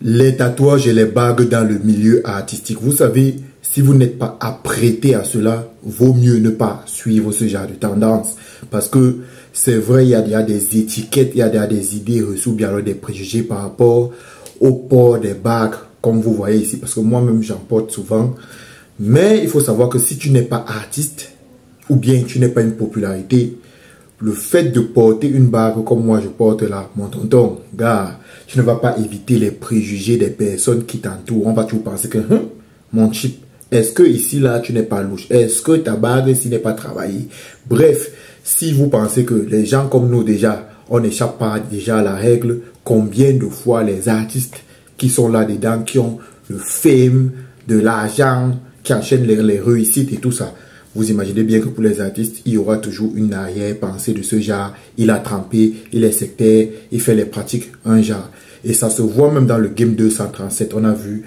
Les tatouages et les bagues dans le milieu artistique. Vous savez, si vous n'êtes pas apprêté à cela, vaut mieux ne pas suivre ce genre de tendance. Parce que c'est vrai, il y a des étiquettes, il y a des idées reçues, bien alors des préjugés par rapport au port des bagues, comme vous voyez ici. Parce que moi-même, j'en porte souvent. Mais il faut savoir que si tu n'es pas artiste, ou bien tu n'es pas une popularité, le fait de porter une bague comme moi je porte là, mon tonton, gars, tu ne vas pas éviter les préjugés des personnes qui t'entourent. On va toujours penser que, mon chip, est-ce que ici là tu n'es pas louche? Est-ce que ta bague ici n'est pas travaillée? Bref, si vous pensez que les gens comme nous déjà, on n'échappe pas déjà à la règle, combien de fois les artistes qui sont là-dedans, qui ont le fame, de l'argent, qui enchaînent les réussites et tout ça. Vous imaginez bien que pour les artistes, il y aura toujours une arrière-pensée de ce genre. Il a trempé, il est sectaire, il fait les pratiques un genre. Et ça se voit même dans le Game 237. On a vu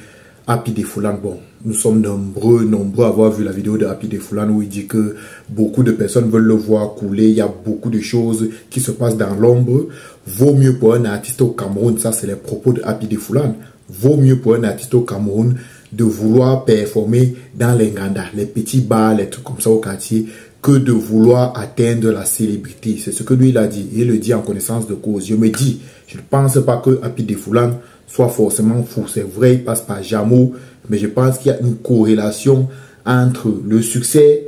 Happy Defoulan. Bon, nous sommes nombreux à avoir vu la vidéo de Happy Defoulan où il dit que beaucoup de personnes veulent le voir couler. Il y a beaucoup de choses qui se passent dans l'ombre. Vaut mieux pour un artiste au Cameroun, ça c'est les propos de Happy Defoulan. Vaut mieux pour un artiste au Cameroun de vouloir performer dans les Nganda, les petits bars, les trucs comme ça au quartier, que de vouloir atteindre la célébrité. C'est ce que lui il a dit. Il le dit en connaissance de cause. Je me dis, je ne pense pas que Happy Defoulan soit forcément fou. C'est vrai, il passe par Jamo, mais je pense qu'il y a une corrélation entre le succès,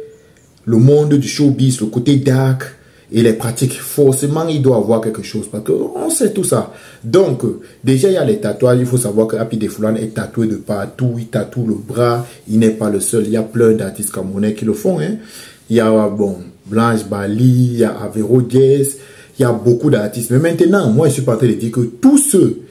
le monde du showbiz, le côté dark, et les pratiques. Forcément, il doit avoir quelque chose parce qu'on sait tout ça. Donc, déjà, il y a les tatouages. Il faut savoir que Happy Defoulan est tatoué de partout. Il tatoue le bras. Il n'est pas le seul. Il y a plein d'artistes camerounais qui le font. Hein. Il y a, bon, Blanche Bali, il y a Avero Jazz. Il y a beaucoup d'artistes. Mais maintenant, moi, je suis pas en train de dire que tous ceux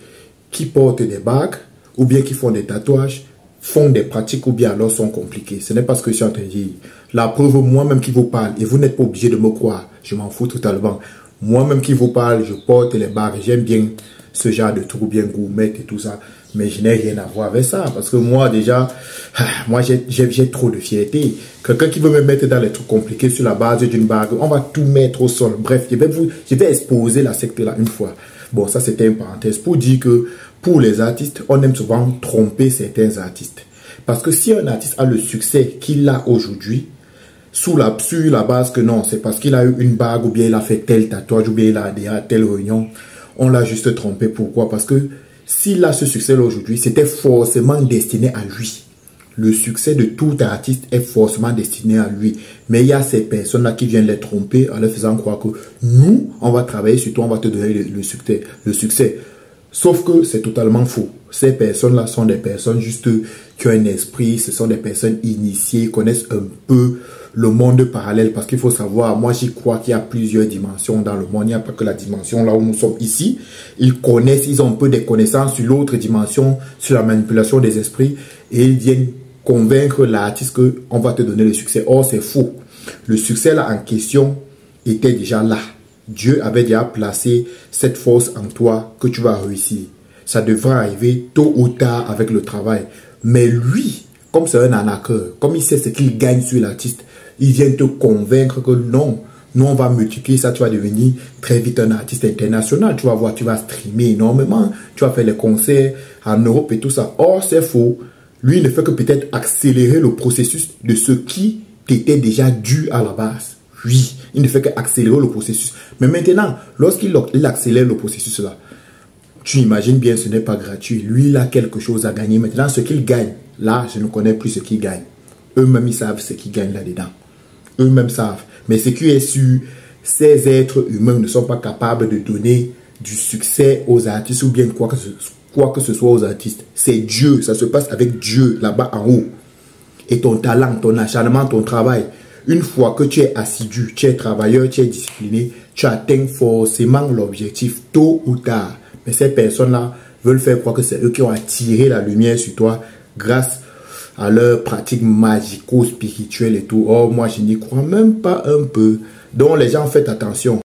qui portent des bagues ou bien qui font des tatouages font des pratiques ou bien alors sont compliqués. Ce n'est pas ce que je suis en train de dire. La preuve, moi-même qui vous parle, et vous n'êtes pas obligé de me croire, je m'en fous totalement. Moi-même qui vous parle, je porte les bagues, j'aime bien ce genre de trucs bien gourmet et tout ça, mais je n'ai rien à voir avec ça, parce que moi déjà, moi j'ai trop de fierté. Quelqu'un qui veut me mettre dans les trucs compliqués sur la base d'une bague, on va tout mettre au sol. Bref, je vais exposer la secte là une fois. Bon, ça c'était une parenthèse pour dire que pour les artistes, on aime souvent tromper certains artistes. Parce que si un artiste a le succès qu'il a aujourd'hui, sur la base que non, c'est parce qu'il a eu une bague ou bien il a fait tel tatouage ou bien il a adhéré à telle réunion, on l'a juste trompé. Pourquoi? Parce que s'il a ce succès-là aujourd'hui, c'était forcément destiné à lui. Le succès de tout artiste est forcément destiné à lui. Mais il y a ces personnes-là qui viennent les tromper en leur faisant croire que nous, on va travailler sur toi, on va te donner le succès. Sauf que c'est totalement faux. Ces personnes-là sont des personnes juste qui ont un esprit, ce sont des personnes initiées, connaissent un peu le monde parallèle. Parce qu'il faut savoir, moi j'y crois qu'il y a plusieurs dimensions dans le monde. Il n'y a pas que la dimension là où nous sommes ici. Ils connaissent, ils ont un peu des connaissances sur l'autre dimension, sur la manipulation des esprits. Et ils viennent convaincre l'artiste qu'on va te donner le succès. Or c'est faux. Le succès là en question était déjà là. Dieu avait déjà placé cette force en toi que tu vas réussir. Ça devra arriver tôt ou tard avec le travail. Mais lui, comme c'est un arnaqueur, comme il sait ce qu'il gagne sur l'artiste, il vient te convaincre que non, nous on va multiplier ça, tu vas devenir très vite un artiste international. Tu vas voir, tu vas streamer énormément, tu vas faire les concerts en Europe et tout ça. Or, c'est faux. Lui, il ne fait que peut-être accélérer le processus de ce qui t'était déjà dû à la base. Oui, il ne fait qu'accélérer le processus. Mais maintenant, lorsqu'il accélère le processus là, tu imagines bien, ce n'est pas gratuit. Lui, il a quelque chose à gagner. Maintenant, ce qu'il gagne, là, je ne connais plus ce qu'il gagne. Eux-mêmes, ils savent ce qu'ils gagnent là-dedans. Eux-mêmes savent. Mais ce qui est sûr, ces êtres humains ne sont pas capables de donner du succès aux artistes ou bien quoi que ce soit aux artistes. C'est Dieu. Ça se passe avec Dieu là-bas en haut. Et ton talent, ton acharnement, ton travail. Une fois que tu es assidu, tu es travailleur, tu es discipliné, tu atteins forcément l'objectif tôt ou tard. Mais ces personnes-là veulent faire croire que c'est eux qui ont attiré la lumière sur toi grâce à leurs pratiques magico-spirituelles et tout. Oh, moi, je n'y crois même pas un peu. Donc, les gens, faites attention.